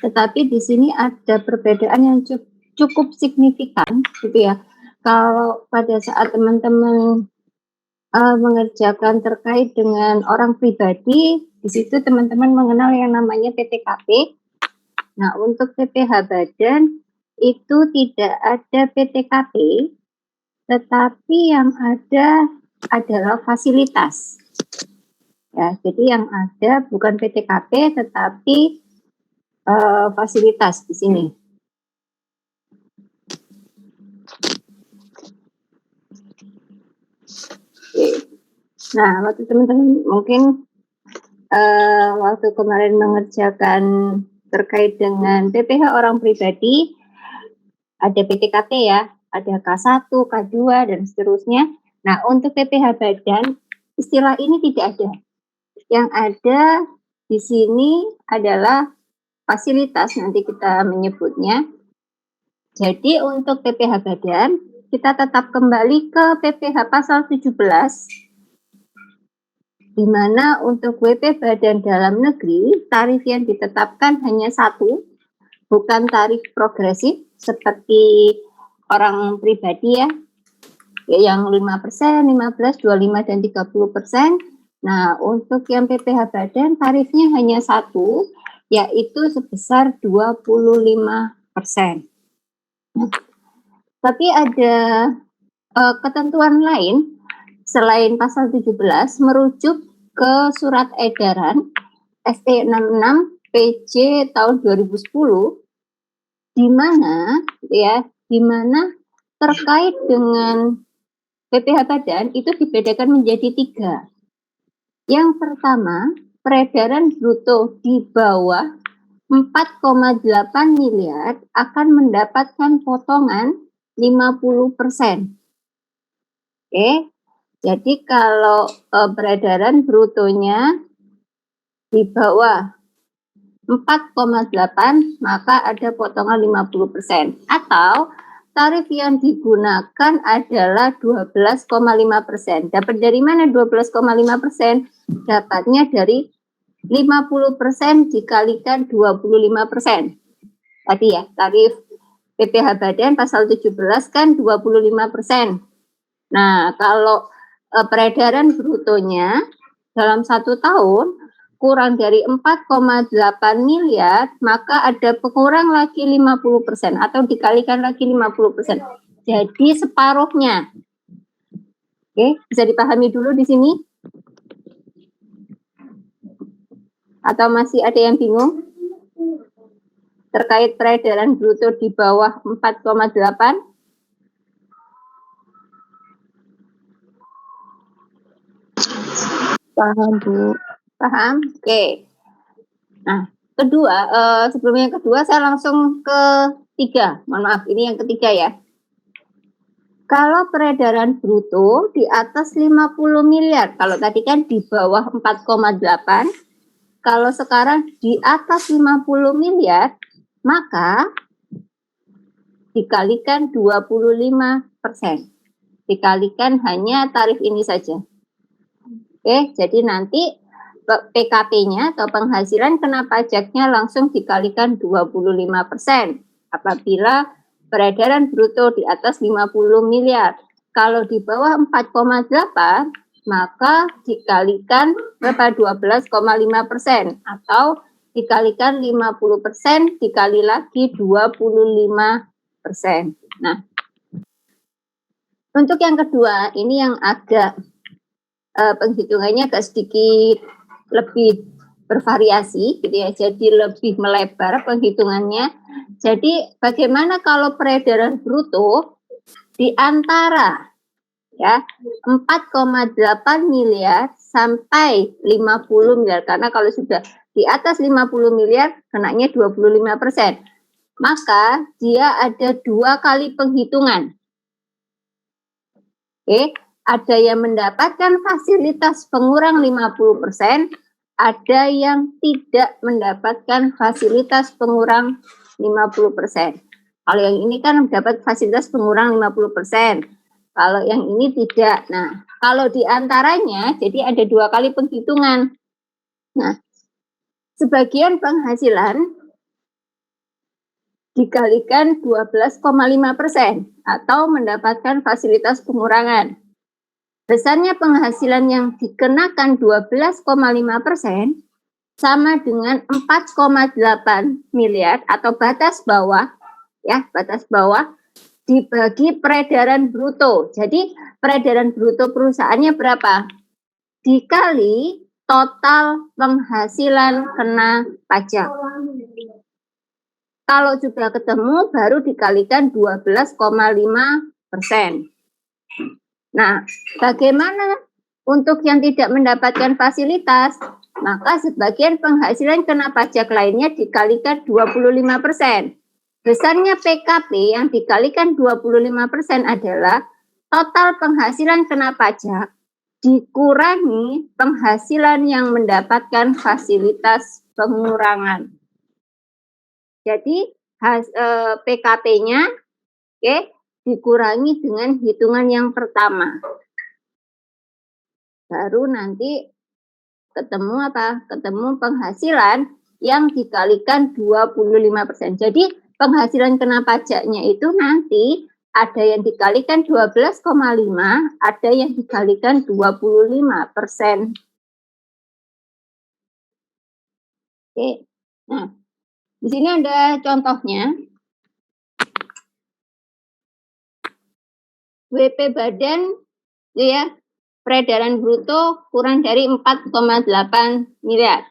Tetapi di sini ada perbedaan yang cukup signifikan, gitu ya. Kalau pada saat teman-teman mengerjakan terkait dengan orang pribadi, di situ teman-teman mengenal yang namanya PTKP. Nah, untuk PPh badan itu tidak ada PTKP, tetapi yang ada adalah fasilitas. Ya, jadi yang ada bukan PTKP tetapi fasilitas di sini. Nah, waktu teman-teman mungkin waktu kemarin mengerjakan terkait dengan PPh orang pribadi, ada PTKP ya, ada K1, K2, dan seterusnya. Nah, untuk PPh badan, istilah ini tidak ada. Yang ada di sini adalah fasilitas, nanti kita menyebutnya. Jadi untuk PPh badan, kita tetap kembali ke PPh pasal 17, di mana untuk WP badan dalam negeri, tarif yang ditetapkan hanya satu, bukan tarif progresif seperti orang pribadi ya, yang 5%, 15%, 25%, dan 30%. Nah, untuk yang PPh badan tarifnya hanya satu, yaitu sebesar 25%. Tapi ada ketentuan lain selain pasal 17 merujuk ke surat edaran SE 66 PJ tahun 2010 di mana terkait dengan PPh badan itu dibedakan menjadi 3. Yang pertama, peredaran bruto di bawah 4,8 miliar akan mendapatkan potongan 50%. Oke, jadi kalau peredaran brutonya di bawah 4,8 maka ada potongan 50%. Atau tarif yang digunakan adalah 12,5%. Dapat dari mana 12,5%? Dapatnya dari 50% dikalikan 25%. Tadi ya, tarif PPh badan pasal 17 kan 25%. Nah, kalau peredaran brutonya dalam 1 tahun kurang dari 4,8 miliar, maka ada pengurang lagi 50% atau dikalikan lagi 50%. Jadi separuhnya. Oke, bisa dipahami dulu di sini? Atau masih ada yang bingung? Terkait peredaran bruto di bawah 4,8? Paham, Bu. Paham? Oke. Nah, kedua, sebelum yang kedua saya langsung ke 3. Mohon maaf, ini yang ketiga ya. Kalau peredaran bruto di atas 50 miliar, kalau tadi kan di bawah 4,8, kalau sekarang di atas 50 miliar, maka dikalikan 25%. Dikalikan hanya tarif ini saja. Oke, jadi nanti PKP-nya atau penghasilan kena pajaknya langsung dikalikan 25% apabila peredaran bruto di atas 50 miliar. Kalau di bawah 4,8 maka dikalikan berapa? 12,5% atau dikalikan 50% dikali lagi 25%. Nah, untuk yang kedua ini yang agak penghitungannya agak sedikit lebih bervariasi gitu ya, jadi lebih melebar penghitungannya. Jadi bagaimana kalau peredaran bruto di antara ya 4,8 miliar sampai 50 miliar, karena kalau sudah di atas 50 miliar kenanya 25%, maka dia ada 2 kali penghitungan. Oke, ada yang mendapatkan fasilitas pengurang 50%, ada yang tidak mendapatkan fasilitas pengurang 50%. Kalau yang ini kan mendapat fasilitas pengurang 50%. Kalau yang ini tidak. Nah, kalau diantaranya, jadi ada 2 kali penghitungan. Nah, sebagian penghasilan dikalikan 12,5% atau mendapatkan fasilitas pengurangan. Besarnya penghasilan yang dikenakan 12,5% sama dengan 4,8 miliar atau batas bawah, ya, batas bawah dibagi peredaran bruto. Jadi peredaran bruto perusahaannya berapa? Dikali total penghasilan kena pajak. Kalau sudah ketemu baru dikalikan 12,5%. Nah, bagaimana untuk yang tidak mendapatkan fasilitas? Maka sebagian penghasilan kena pajak lainnya dikalikan 25%. Besarnya PKP yang dikalikan 25% adalah total penghasilan kena pajak dikurangi penghasilan yang mendapatkan fasilitas pengurangan. Jadi PKP-nya dikurangi dengan hitungan yang pertama. Baru nanti ketemu apa? Ketemu penghasilan yang dikalikan 25%. Jadi penghasilan kena pajaknya itu nanti ada yang dikalikan 12,5, ada yang dikalikan 25%. Oke. Nah, di sini ada contohnya. WP badan ya, peredaran bruto kurang dari 4,8 miliar.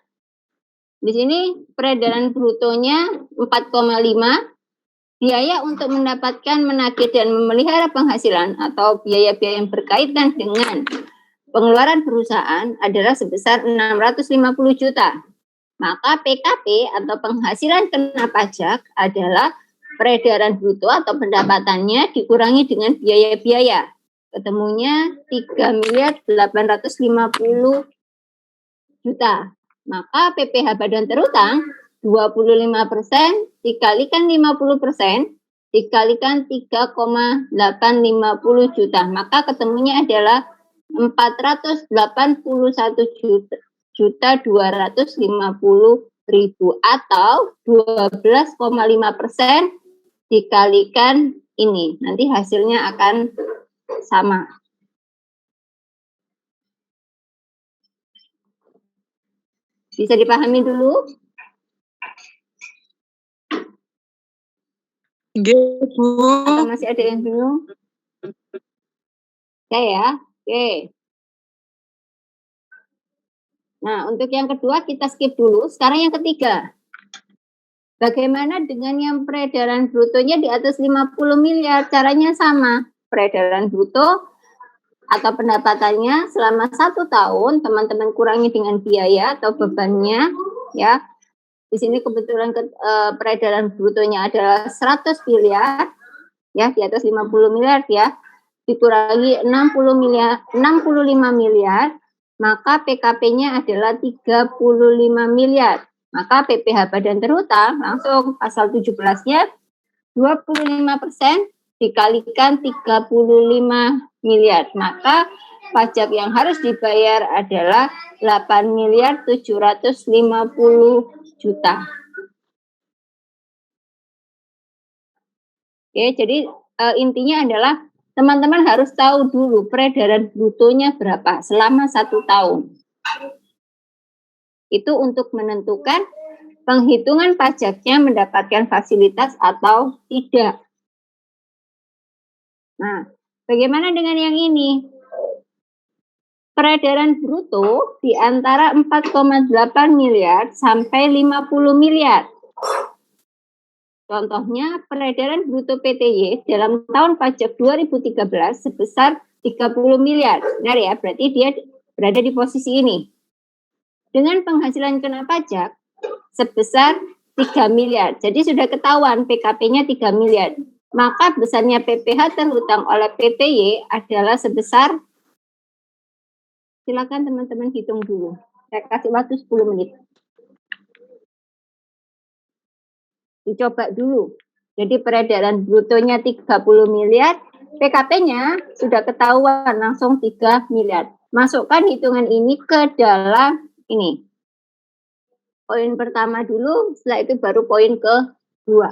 Di sini peredaran brutonya 4,5. Biaya untuk mendapatkan, menagih dan memelihara penghasilan atau biaya-biaya yang berkaitan dengan pengeluaran perusahaan adalah sebesar 650 juta. Maka PKP atau penghasilan kena pajak adalah peredaran bruto atau pendapatannya dikurangi dengan biaya-biaya. Ketemunya 3 miliar 850 juta. Maka PPh badan terutang 25% dikalikan 50% dikalikan 3,850 juta. Maka ketemunya adalah 481 juta 250.000 atau 12,5% dikalikan ini. Nanti hasilnya akan sama. Bisa dipahami dulu? Bu. Atau masih ada yang bingung? Oke ya, oke. Nah, untuk yang kedua kita skip dulu. Sekarang yang ketiga. Bagaimana dengan yang peredaran brutonya di atas 50 miliar? Caranya sama. Peredaran bruto atau pendapatannya selama 1 tahun, teman-teman kurangi dengan biaya atau bebannya, ya. Di sini kebetulan peredaran brutonya adalah 100 miliar, ya, di atas 50 miliar, ya. Dikurangi 65 miliar, maka PKP-nya adalah 35 miliar. Maka PPh badan terutang langsung pasal 17-nya 25% dikalikan 35 miliar. Maka pajak yang harus dibayar adalah 8 miliar 750 juta. Oke, jadi intinya adalah teman-teman harus tahu dulu peredaran brutonya berapa selama 1 tahun. Itu untuk menentukan penghitungan pajaknya mendapatkan fasilitas atau tidak. Nah, bagaimana dengan yang ini? Peredaran bruto di antara 4,8 miliar sampai 50 miliar. Contohnya, peredaran bruto PTY dalam tahun pajak 2013 sebesar 30 miliar. Benar ya, berarti dia berada di posisi ini. Dengan penghasilan kena pajak sebesar 3 miliar. Jadi sudah ketahuan PKP-nya 3 miliar. Maka besarnya PPh terhutang oleh PTY adalah sebesar, silakan teman-teman hitung dulu. Saya kasih waktu 10 menit. Dicoba dulu. Jadi peredaran brutonya 30 miliar, PKP-nya sudah ketahuan langsung 3 miliar. Masukkan hitungan ini ke dalam ini. Poin pertama dulu, setelah itu baru poin kedua.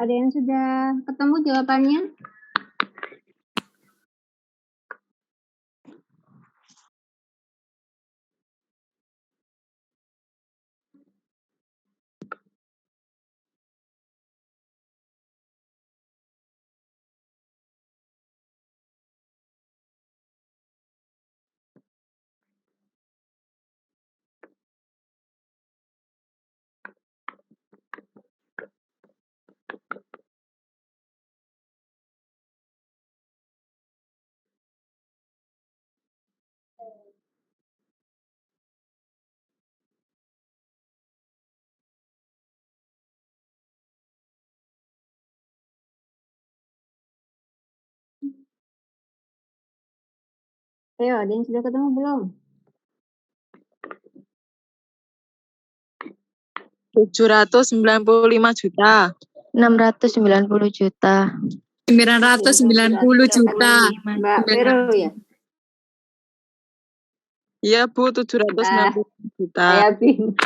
Ada yang sudah ketemu jawabannya? Ayo, ada yang sudah ketemu belum? 795 juta. 690 juta. 990 juta. Mbak Vero ya? Iya, Bu, 790 juta. Saya bingung.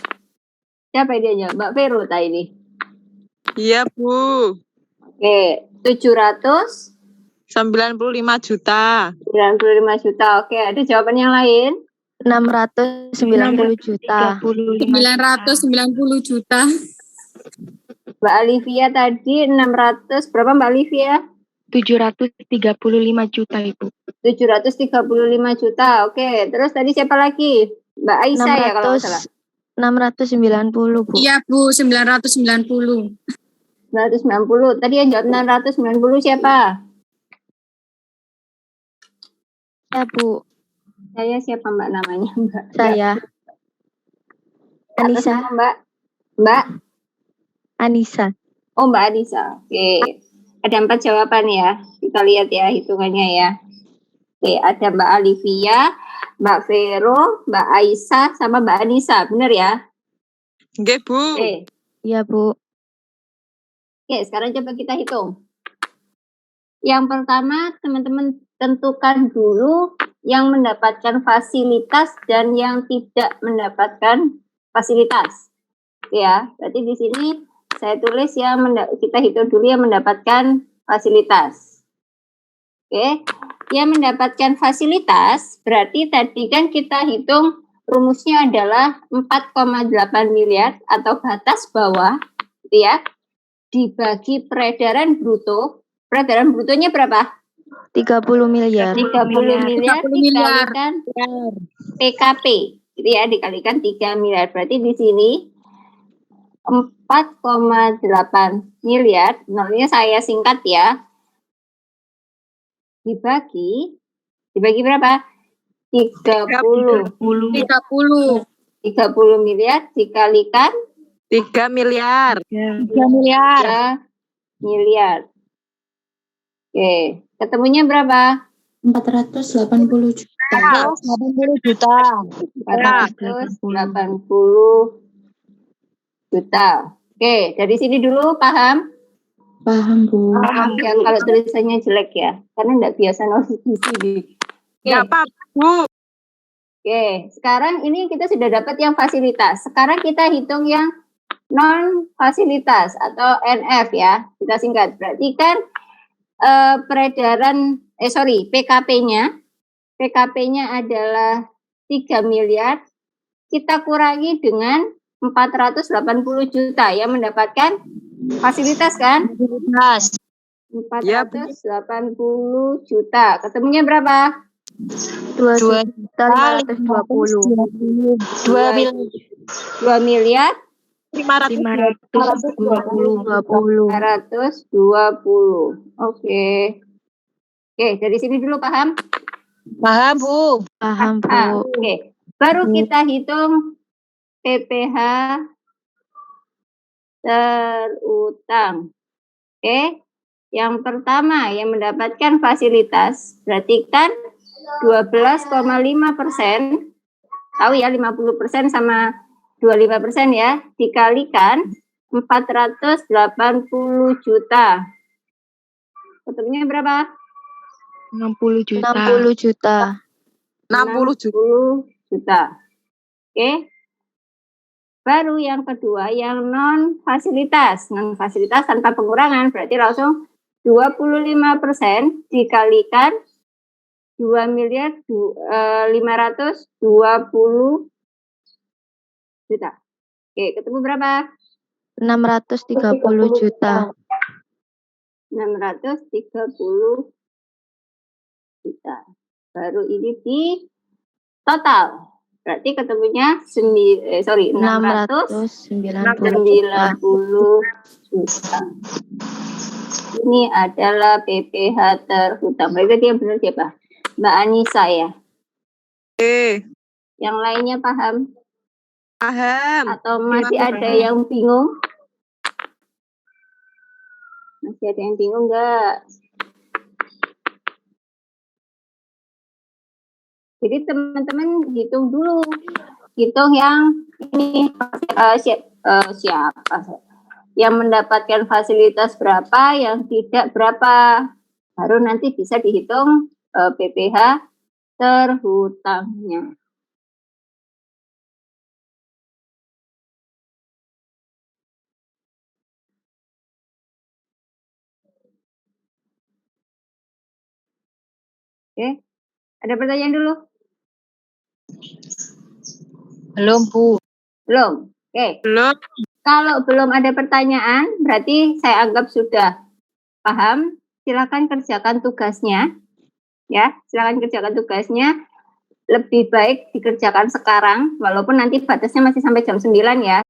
Siapa dia jawab? Mbak Vero tadi ini. Iya, Bu. Oke, 795 95 juta. juta. Oke, ada jawaban yang lain? 690 juta. 990 juta. Mbak Olivia tadi 600, berapa Mbak Olivia? 735 juta, Ibu. 735 juta. Oke, terus tadi siapa lagi? Mbak Aisyah ya kalau nggak salah. 690, Bu. Iya, Bu, 990. 990. Tadi yang jawab 990 siapa? Ya, Bu. Saya siapa Mbak namanya, Mbak? Saya. Atas Anissa. nama Mbak? Mbak? Anissa. Oh, Mbak Anissa. Oke. Ada 4 jawaban ya. Kita lihat ya hitungannya ya. Oke, ada Mbak Olivia, Mbak Vero, Mbak Aisyah, sama Mbak Anissa. Benar ya? Nggih, Bu. Oke. Iya, Bu. Oke, sekarang coba kita hitung. Yang pertama, teman-teman tentukan dulu yang mendapatkan fasilitas dan yang tidak mendapatkan fasilitas. Ya, berarti di sini saya tulis yang kita hitung dulu yang mendapatkan fasilitas. Oke, yang mendapatkan fasilitas berarti tadi kan kita hitung rumusnya adalah 4,8 miliar atau batas bawah, gitu ya, dibagi peredaran bruto. Peredaran brutonya berapa? 30 miliar. 30 miliar 30 miliar. dikalikan PKP, gitu ya, dikalikan 3 miliar. Berarti di sini 4,8 miliar, nolnya saya singkat ya, dibagi berapa? 30 miliar dikalikan 3 miliar. 3 miliar. 3 miliar. Oke, ketemunya berapa? 480 juta. 80 juta. 480 juta. Oke, dari sini dulu paham? Paham, Bu. Yang kalau tulisannya jelek ya, karena enggak biasa nulis di sini. Nggak apa-apa, Bu. Oke, sekarang ini kita sudah dapat yang fasilitas. Sekarang kita hitung yang non fasilitas atau NF ya. Kita singkat. Berarti kan PKP-nya adalah 3 miliar. Kita kurangi dengan 480 juta yang mendapatkan fasilitas kan? 480 juta. Ketemunya berapa? 2.520. 2 miliar 520. 520. Oke. Oke, dari sini dulu paham? Paham, Bu. Paham, Bu. Oke. Baru kita hitung PPh terutang. Oke. Yang pertama yang mendapatkan fasilitas berarti kan 12,5%. Tahu ya 50% sama 25% ya, dikalikan 480 juta. Ketemunya berapa? 60 juta. 60 juta. 60 juta. 60 juta. Oke. Baru yang kedua yang non fasilitas. Non fasilitas tanpa pengurangan berarti langsung 25% dikalikan 2.520 juta. Oke, ketemu berapa? 630 juta. 630 juta. Baru ini di total. Berarti ketemunya 690 juta. Ini adalah PPh terhutang. Berarti yang benar siapa? Mbak Anissa ya. Yang lainnya paham? Paham. Atau masih ada yang bingung? Masih ada yang bingung nggak? Jadi teman-teman hitung dulu. Hitung yang ini siapa? Yang mendapatkan fasilitas berapa, yang tidak berapa. Baru nanti bisa dihitung PPh terhutangnya. Oke, ada pertanyaan dulu? Belum, Bu. Belum? Oke. Belum. Kalau belum ada pertanyaan, berarti saya anggap sudah paham. Silakan kerjakan tugasnya. Ya, silakan kerjakan tugasnya. Lebih baik dikerjakan sekarang, walaupun nanti batasnya masih sampai jam 9 ya.